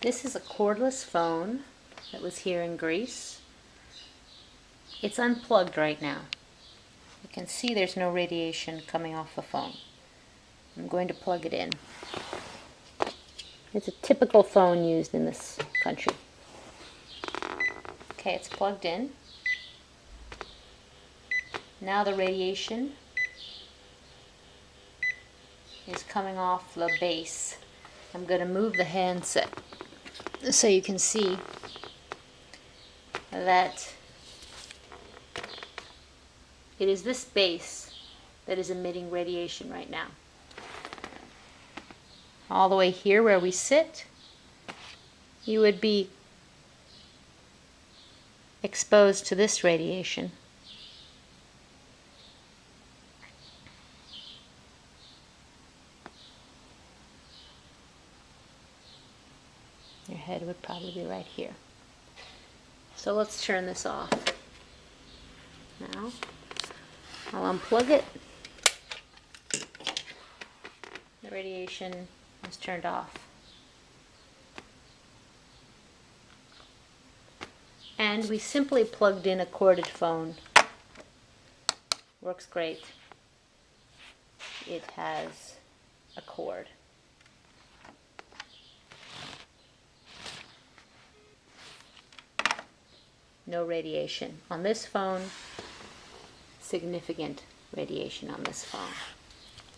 This is a cordless phone that was here in Greece. It's unplugged right now. You can see there's no radiation coming off the phone. I'm going to plug it in. It's a typical phone used in this country. Okay, it's plugged in. Now the radiation is coming off the base. I'm going to move the handset so you can see that it is this base that is emitting radiation right now. All the way here where we sit, you would be exposed to this radiation. Your head would probably be right here. So let's turn this off. Now, I'll unplug it. The radiation is turned off. And we simply plugged in a corded phone. Works great. It has a cord. No radiation on this phone. Significant radiation on this phone.